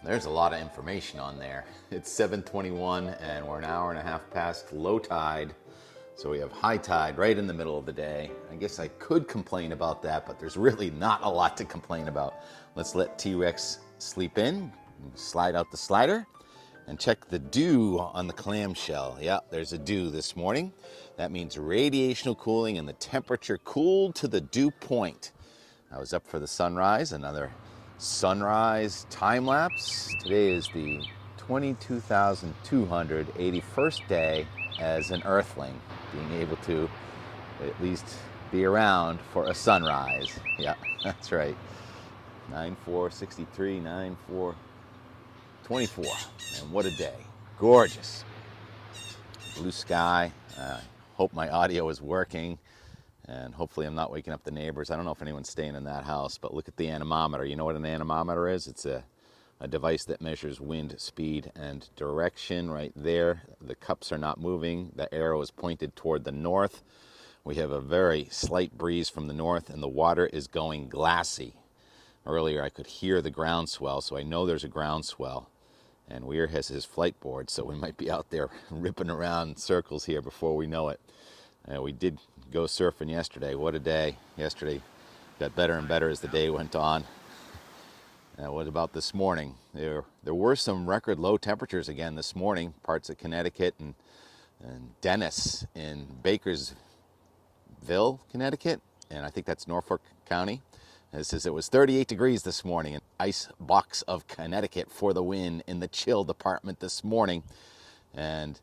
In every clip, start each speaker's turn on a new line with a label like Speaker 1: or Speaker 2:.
Speaker 1: There's a lot of information on there. It's 7:21 and we're an hour and a half past low tide. So we have high tide right in the middle of the day. I guess I could complain about that, but there's really not a lot to complain about. Let's let T-Rex sleep in, slide out the slider, and check the dew on the clamshell. Yeah, there's a dew this morning. That means radiational cooling and the temperature cooled to the dew point. I was up for the sunrise, another sunrise time lapse. Today is the 22,281st day as an earthling, being able to at least be around for a sunrise. Yeah, that's right. 9/4/63, 9/4/24, and what a day. Gorgeous. Blue sky. Hope my audio is working. And hopefully I'm not waking up the neighbors. I don't know if anyone's staying in that house, but look at the anemometer. You know what an anemometer is? It's a device that measures wind, speed, and direction right there. The cups are not moving. The arrow is pointed toward the north. We have a very slight breeze from the north, and the water is going glassy. Earlier I could hear the groundswell, so I know there's a groundswell. And Weir has his flight board, so we might be out there ripping around in circles here before we know it. We did go surfing yesterday. What a day. Yesterday got better and better as the day went on. What about this morning? There were some record low temperatures again this morning, parts of Connecticut and Dennis in Bakersville, Connecticut, and I think that's Norfolk County. It says it was 38 degrees this morning, an ice box of Connecticut for the win in the chill department this morning. And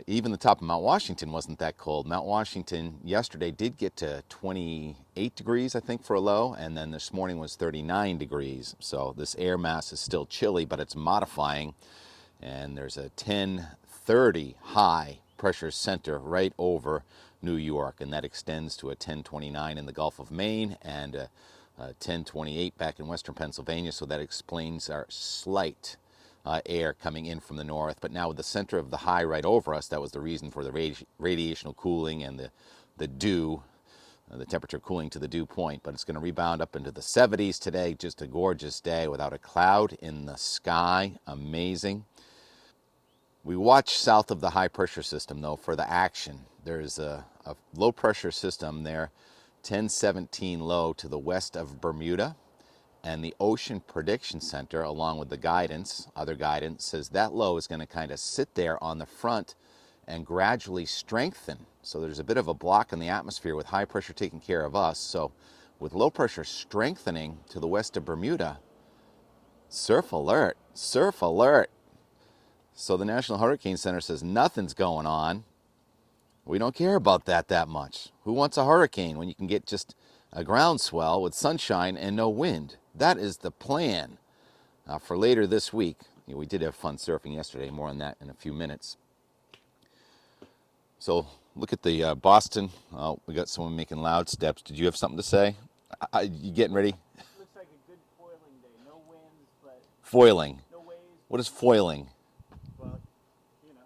Speaker 1: even the top of Mount Washington wasn't that cold. Mount Washington yesterday did get to 28 degrees, I think, for a low, and then this morning was 39 degrees. So this air mass is still chilly, but it's modifying. And there's a 1030 high pressure center right over New York, and that extends to a 1029 in the Gulf of Maine and a 1028 back in western Pennsylvania. So that explains our slight air coming in from the north. But now with the center of the high right over us, that was the reason for the radiational cooling and the dew, the temperature cooling to the dew point. But it's going to rebound up into the 70s today. Just a gorgeous day without a cloud in the sky. Amazing. We watch south of the high pressure system, though, for the action. There's a low pressure system there, 1017 low to the west of Bermuda. And the Ocean Prediction Center, along with the guidance, other guidance, says that low is going to kind of sit there on the front and gradually strengthen. So there's a bit of a block in the atmosphere with high pressure taking care of us. So with low pressure strengthening to the west of Bermuda, surf alert, surf alert. So the National Hurricane Center says nothing's going on. We don't care about that much. Who wants a hurricane when you can get just a groundswell with sunshine and no wind? That is the plan for later this week. We did have fun surfing yesterday. More on that in a few minutes. So look at the Boston. We got someone making loud steps. Did you have something to say? You getting ready?
Speaker 2: Looks like a good foiling day. No winds, but
Speaker 1: Foiling.
Speaker 2: no waves.
Speaker 1: What is foiling?
Speaker 2: Well, you know.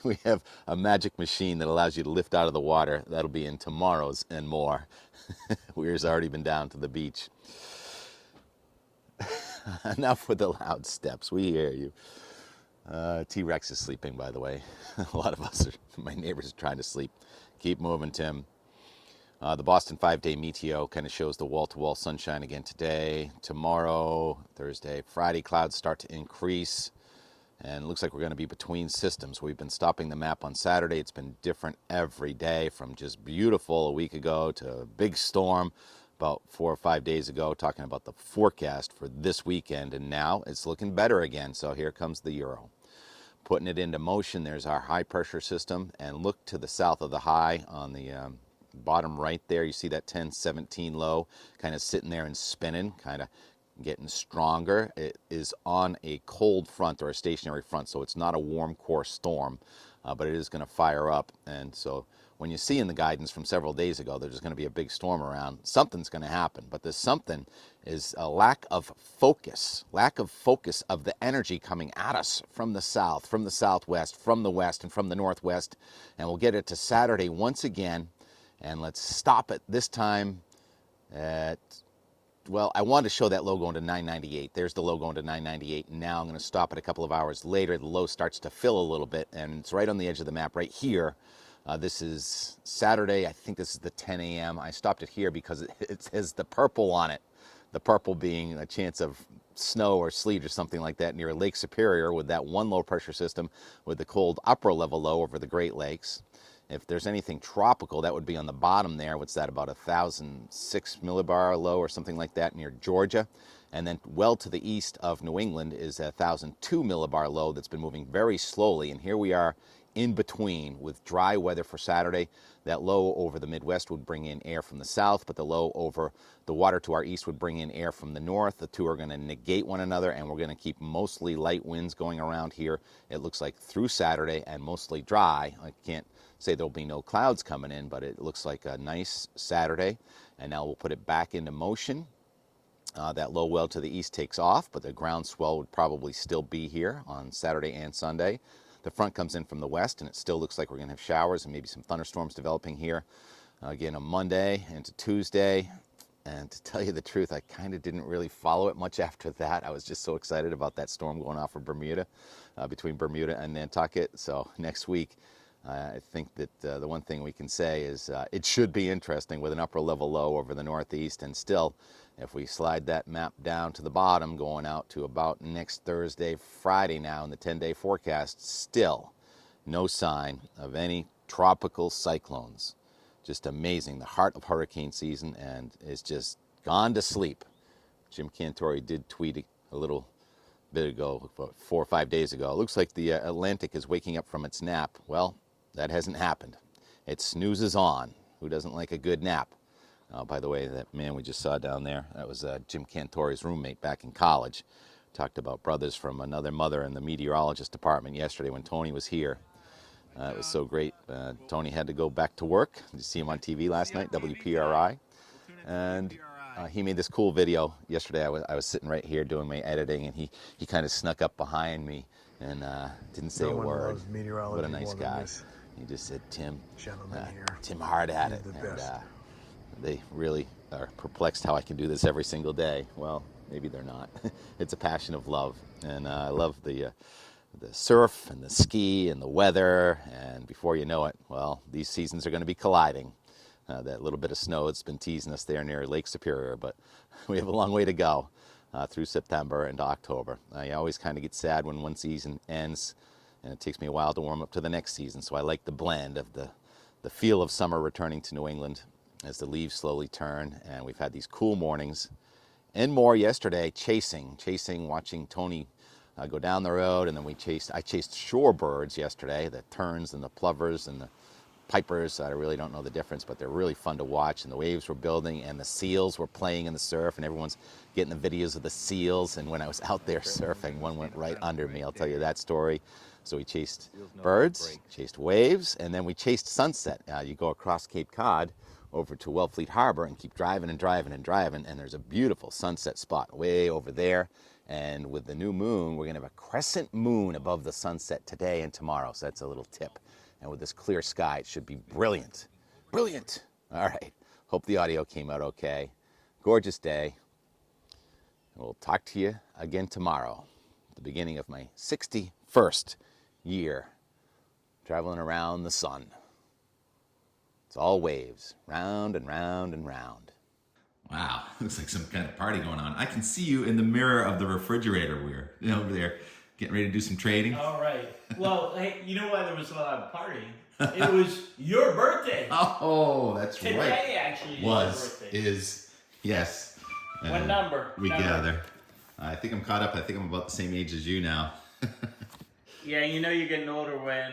Speaker 1: We have a magic machine that allows you to lift out of the water. That'll be in tomorrow's and more. Weir's already been down to the beach. Enough with the loud steps. We hear you. T-Rex is sleeping, by the way. A lot of us, my neighbors, are trying to sleep. Keep moving, Tim. The Boston 5-day meteo kind of shows the wall-to-wall sunshine again today. Tomorrow, Thursday, Friday, clouds start to increase. And it looks like we're going to be between systems. We've been stopping the map on Saturday. It's been different every day, from just beautiful a week ago to a big storm about 4 or 5 days ago, talking about the forecast for this weekend. And now it's looking better again. So here comes the Euro. Putting it into motion, there's our high pressure system. And look to the south of the high on the bottom right there. You see that 1017 low kind of sitting there and spinning, kind of getting stronger. It is on a cold front or a stationary front, so it's not a warm core storm, but it is going to fire up. And so when you see in the guidance from several days ago there's going to be a big storm around, something's going to happen. But this something is a lack of focus of the energy coming at us from the south, from the southwest, from the west, and from the northwest. And we'll get it to Saturday once again. And let's stop it this time at well, I wanted to show that low going to 998. There's the low going to 998. And now I'm going to stop it a couple of hours later. The low starts to fill a little bit, and it's right on the edge of the map right here. This is Saturday. I think this is the 10 a.m. I stopped it here because it says the purple on it. The purple being a chance of snow or sleet or something like that near Lake Superior with that one low pressure system with the cold upper level low over the Great Lakes. If there's anything tropical, that would be on the bottom there. What's that, about 1,006 millibar low or something like that near Georgia. And then well to the east of New England is a 1,002 millibar low that's been moving very slowly. And here we are in between with dry weather for Saturday. That low over the Midwest would bring in air from the south, but the low over the water to our east would bring in air from the north. The two are going to negate one another, and we're going to keep mostly light winds going around here. It looks like through Saturday, and mostly dry. I can't say there'll be no clouds coming in, but it looks like a nice Saturday. And now we'll put it back into motion. That low well to the east takes off, but the ground swell would probably still be here on Saturday and Sunday. The front comes in from the west, and it still looks like we're going to have showers and maybe some thunderstorms developing here again on Monday into Tuesday. And to tell you the truth, I kind of didn't really follow it much after that. I was just so excited about that storm going off of Bermuda, between Bermuda and Nantucket. So next week, I think that the one thing we can say is it should be interesting with an upper level low over the northeast. And still, if we slide that map down to the bottom, going out to about next Thursday, Friday now in the 10-day forecast, still no sign of any tropical cyclones. Just amazing. The heart of hurricane season, and is just gone to sleep. Jim Cantori did tweet a little bit ago, about 4 or 5 days ago. It looks like the Atlantic is waking up from its nap. Well, that hasn't happened. It snoozes on. Who doesn't like a good nap? By the way, that man we just saw down there, that was Jim Cantori's roommate back in college. Talked about brothers from another mother in the meteorologist department yesterday when Tony was here. It was so great. Tony had to go back to work. Did you see him on TV last night, WPRI? And he made this cool video yesterday. I was sitting right here doing my editing, and he kind of snuck up behind me and didn't say a word. What a nice guy. He just said, Tim hard at it. And they really are perplexed how I can do this every single day. Well, maybe they're not. It's a passion of love. And I love the surf and the ski and the weather. And before you know it, well, these seasons are going to be colliding. That little bit of snow that's been teasing us there near Lake Superior, but we have a long way to go through September and October. I always kind of get sad when one season ends, and it takes me a while to warm up to the next season. So I like the blend of the feel of summer returning to New England as the leaves slowly turn, and we've had these cool mornings and more yesterday, chasing, watching Tony go down the road, and then I chased shorebirds yesterday, the terns and the plovers and the pipers. I really don't know the difference, but they're really fun to watch, and the waves were building, and the seals were playing in the surf, and everyone's getting the videos of the seals. And when I was out there surfing, one went right under me. I'll tell you that story. So we chased birds, chased waves, and then we chased sunset. You go across Cape Cod over to Wellfleet Harbor and keep driving and driving and driving, and there's a beautiful sunset spot way over there. And with the new moon, we're going to have a crescent moon above the sunset today and tomorrow. So that's a little tip. And with this clear sky, it should be brilliant. Brilliant. All right. Hope the audio came out okay. Gorgeous day. We'll talk to you again tomorrow, the beginning of my 61st year traveling around the sun. It's all waves, round and round and round. Wow, looks like some kind of party going on. I can see you in the mirror of the refrigerator. We're over there getting ready to do some trading.
Speaker 2: All right. Well, hey, you know why there was a lot of partying? It was your birthday.
Speaker 1: Oh, that's
Speaker 2: Today,
Speaker 1: right.
Speaker 2: Today, actually, is your birthday.
Speaker 1: Is, yes.
Speaker 2: What number?
Speaker 1: We gather. I think I'm caught up. I think I'm about the same age as you now.
Speaker 2: Yeah, you know you're getting older when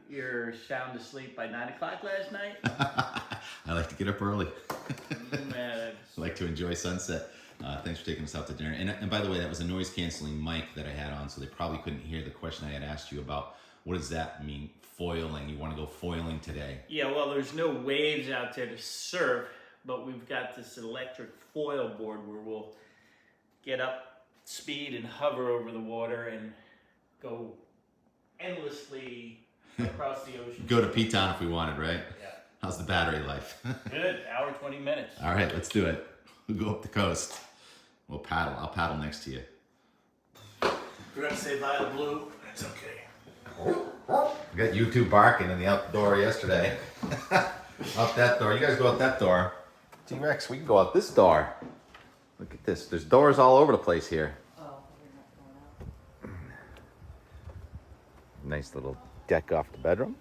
Speaker 2: you're sound asleep by 9 o'clock last night.
Speaker 1: I like to get up early.
Speaker 2: Man,
Speaker 1: I like to enjoy sunset. Thanks for taking us out to dinner. And by the way, that was a noise canceling mic that I had on, so they probably couldn't hear the question I had asked you about what does that mean, foiling? You want to go foiling today?
Speaker 2: Yeah, well, there's no waves out there to surf, but we've got this electric foil board where we'll get up speed and hover over the water and go endlessly across the ocean.
Speaker 1: Go to P-Town if we wanted, right?
Speaker 2: Yeah.
Speaker 1: How's the battery life?
Speaker 2: Good. Hour, 20 minutes.
Speaker 1: All right, let's do it. We'll go up the coast. We'll paddle. I'll paddle next to you.
Speaker 2: We're gonna say bye to Blue. That's okay.
Speaker 1: We got you two barking in the outdoor yesterday. Out that door. You guys go out that door. T-Rex, we can go out this door. Look at this. There's doors all over the place here.
Speaker 3: Oh, we're not going out.
Speaker 1: Nice little deck off the bedroom.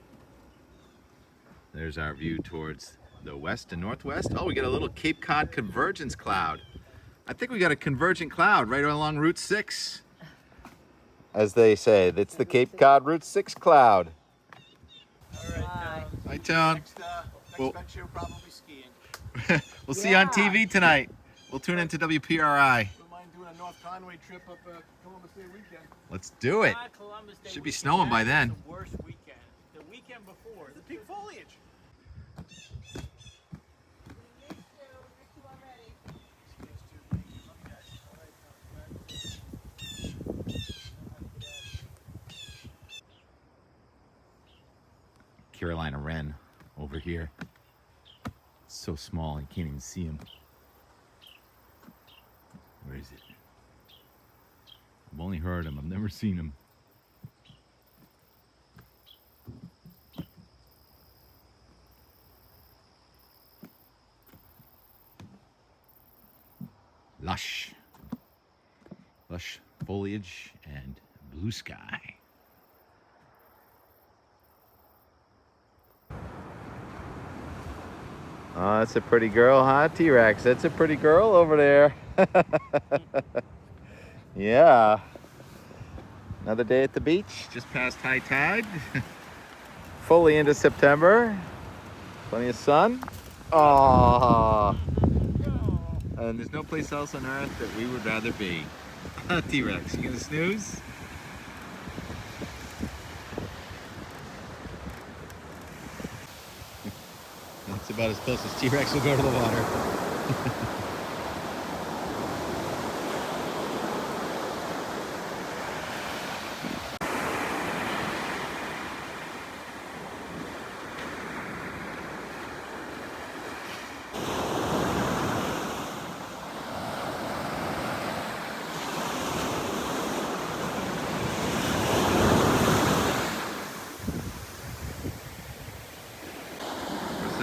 Speaker 1: There's our view towards the west and northwest. Oh, we got a little Cape Cod convergence cloud. I think we got a convergent cloud right along Route 6. As they say, it's the Cape Cod Route 6 cloud.
Speaker 2: All right.
Speaker 1: Hi, Tone.
Speaker 4: Next
Speaker 1: Well-
Speaker 4: venture, probably skiing.
Speaker 1: We'll see you on TV tonight. We'll tune into WPRI.
Speaker 4: Wouldn't mind doing a North Conway trip up Columbus Day weekend.
Speaker 1: Let's do it.
Speaker 2: Not Columbus Day
Speaker 1: Should be
Speaker 2: weekend.
Speaker 1: snowing by
Speaker 2: That's
Speaker 1: then.
Speaker 2: The worst weekend. The weekend before. The pink foliage.
Speaker 1: Carolina wren over here. So small, you can't even see him. Where is it? I've only heard him, I've never seen him. Lush. Lush foliage and blue sky. Oh, that's a pretty girl, huh, T-Rex? That's a pretty girl over there. Yeah. Another day at the beach, just past high tide. Fully into September. Plenty of sun. Oh. And there's no place else on earth that we would rather be. T-Rex, you gonna snooze? That's about as close as T-Rex will go to the water.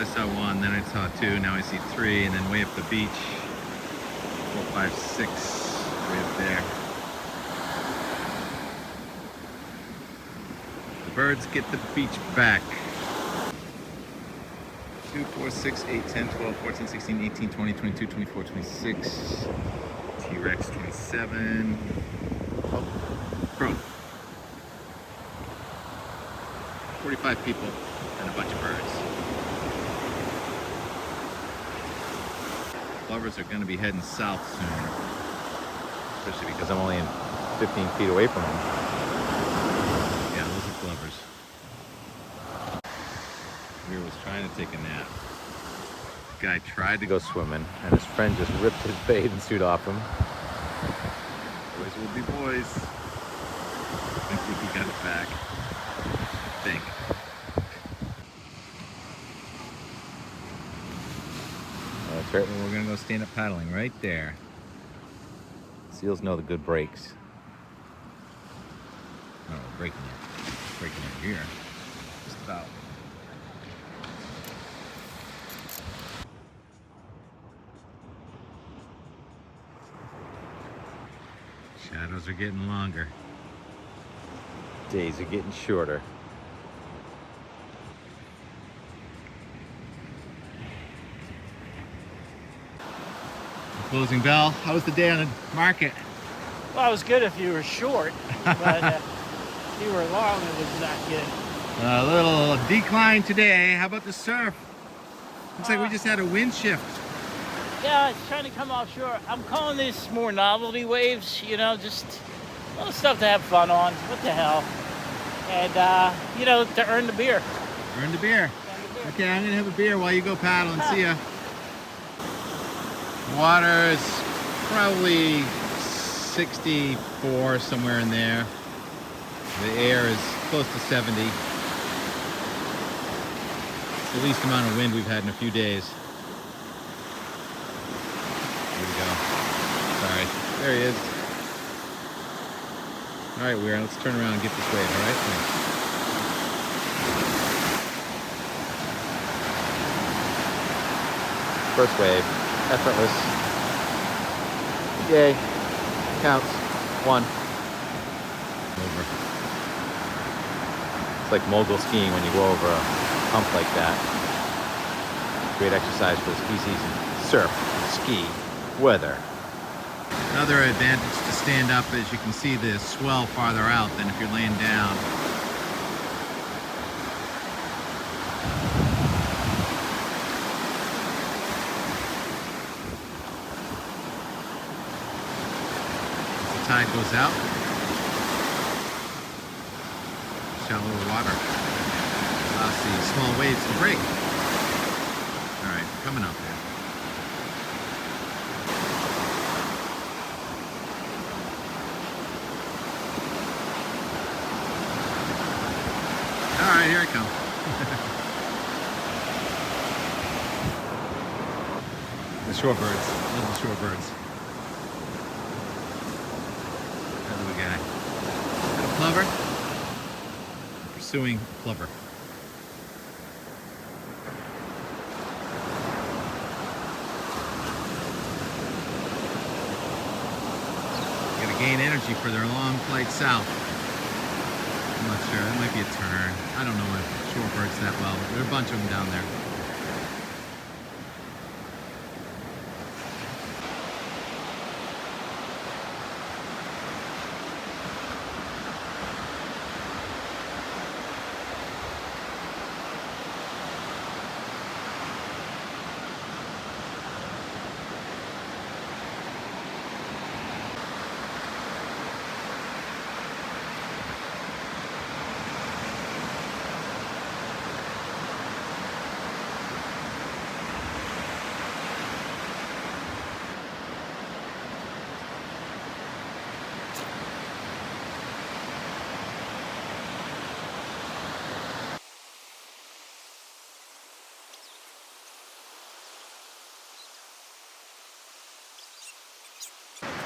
Speaker 1: I saw one, then I saw two, now I see three, and then way up the beach, 4, 5, 6, way up there. The birds get the beach back. 2, 4, 6, 8, 10, 12, 14, 16, 18, 20, 22, 24, 26, T-Rex 27. Oh, crow. 45 people and a bunch of birds. Plovers are going to be heading south soon, especially because I'm only 15 feet away from them. Yeah, those are plovers. Weir was trying to take a nap. Guy tried to go swimming, and his friend just ripped his bathing suit off him. Boys will be boys. I think he got it back. I think. That's right, we're gonna go stand up paddling right there. Seals know the good breaks. Oh, we're breaking it here. Just about. Shadows are getting longer. Days are getting shorter. Closing bell. How was the day on the market?
Speaker 2: Well, it was good if you were short, but if you were long, it was not good.
Speaker 1: A little decline today. How about the surf? Looks like we just had a wind shift.
Speaker 2: Yeah, it's trying to come offshore. I'm calling this more novelty waves, you know, just little stuff to have fun on. What the hell? And, you know, to earn the beer.
Speaker 1: Earn the beer. Okay, I'm gonna have a beer while you go paddling. See ya. Water is probably 64, somewhere in there. The air is close to 70. It's the least amount of wind we've had in a few days.
Speaker 5: There he is. All right, Weir, let's turn around and get this wave, all right? Thanks. First wave, effortless. Yay, counts, 1. Over. It's like mogul skiing when you go over a hump like that. Great exercise for the ski season. Surf, ski, weather. Another advantage to stand up is you can see the swell farther out than if you're laying down. As the tide goes out, shallower water allows the small waves to break. All right, coming up there. All right, here I come. The shorebirds, little shorebirds. Another guy. Got a plover. Pursuing plover. Gotta gain energy for their long flight south. I'm not sure, that might be a turn. I don't know shorebirds that well. There are a bunch of them down there.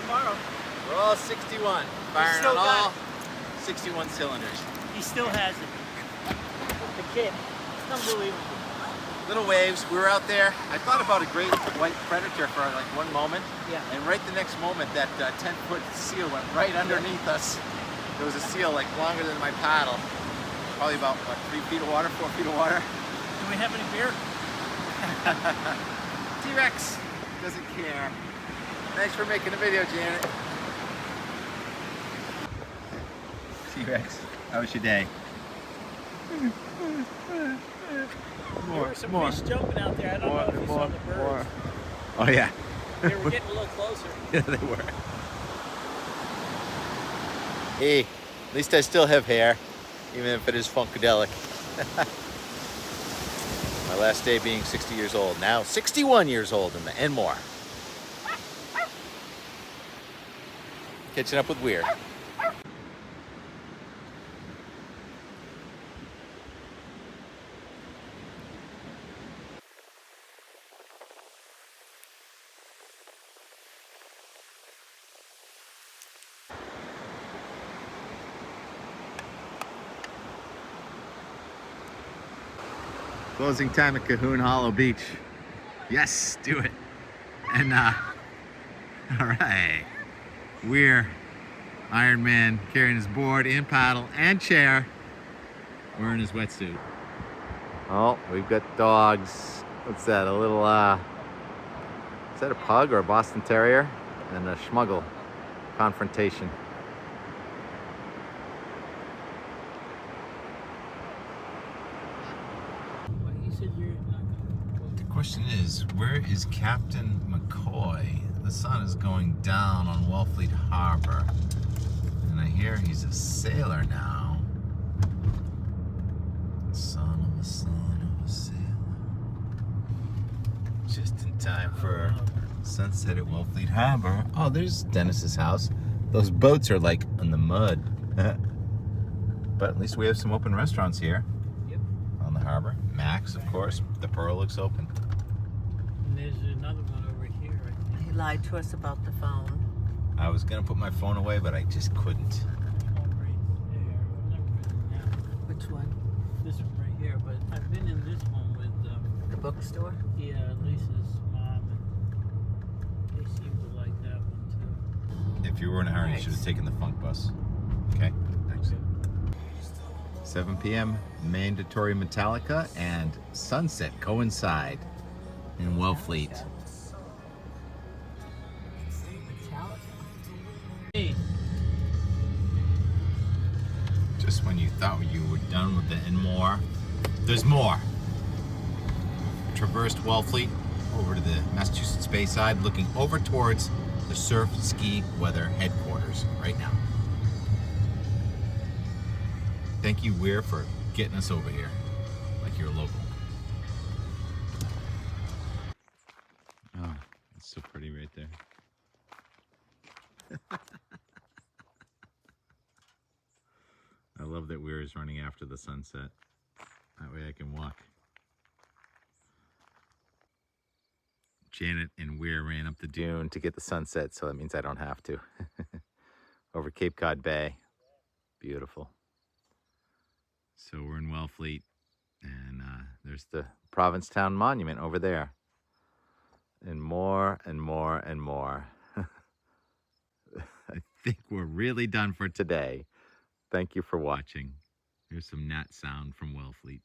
Speaker 2: Tomorrow,
Speaker 5: We're all 61, firing
Speaker 2: still
Speaker 5: on
Speaker 2: got
Speaker 5: all 61 cylinders.
Speaker 2: he still has it. The kid. It's unbelievable.
Speaker 5: Little waves, we were out there. I thought about a great white predator for like one moment.
Speaker 2: Yeah.
Speaker 5: And right the next moment, that 10-foot seal went right underneath us. There was a seal like longer than my paddle. Probably about, what, 3 feet of water, 4 feet of water.
Speaker 2: Do we have any beer?
Speaker 5: T-Rex doesn't care. Thanks for making the video, Janet. T-Rex, how was your day?
Speaker 2: There were some fish jumping out there. I don't know if you saw the birds.
Speaker 5: Oh yeah.
Speaker 2: They were getting a little closer.
Speaker 5: Yeah, they were. Hey, at least I still have hair, even if it is funkadelic. My last day being 60 years old. Now 61 years old and more. Catching up with Weir. Closing time at Cahoon Hollow Beach. Yes, do it. And all right. Weir, Iron Man, carrying his board and paddle and chair, wearing his wetsuit. Oh, we've got dogs. What's that? A little, is that a pug or a Boston Terrier? And a schmuggle confrontation. The question is, where is Captain McCoy? The sun is going down on Wellfleet Harbor, and I hear he's a sailor now. Son of a sailor. Just in time for sunset at Wellfleet Harbor. Oh, there's Dennis's house. Those boats are like in the mud. But at least we have some open restaurants here.
Speaker 2: Yep.
Speaker 5: On the harbor. Max, of course. The Pearl looks open.
Speaker 2: And there's another one over here, I think.
Speaker 3: He lied to us about the phone.
Speaker 5: I was gonna put my phone away, but I just couldn't.
Speaker 3: Which one?
Speaker 6: This one right here, but I've been in this one with
Speaker 3: The bookstore?
Speaker 6: Lisa's mom, and they seem to like that one too.
Speaker 5: If you were in a hurry, you
Speaker 3: Nice.
Speaker 5: should have taken the funk bus. Okay, thanks. 7 p.m. mandatory Metallica and sunset coincide in Wellfleet.
Speaker 3: Metallica.
Speaker 6: Hey,
Speaker 5: Just when you thought you were done with it and more, there's more. Traversed Wellfleet over to the Massachusetts Bayside, looking over towards the Surf Ski Weather headquarters right now. Thank you, Weir, for getting us over here, like you're local. Oh, it's so pretty right there. I love that Weir is running after the sunset. That way I can walk. Janet and Weir ran up the dune to get the sunset, so that means I don't have to. Over Cape Cod Bay. Beautiful. So we're in Wellfleet, and there's the Provincetown Monument over there. And more and more and more. I think we're really done for today. Thank you for watching. Here's some gnat sound from Wellfleet.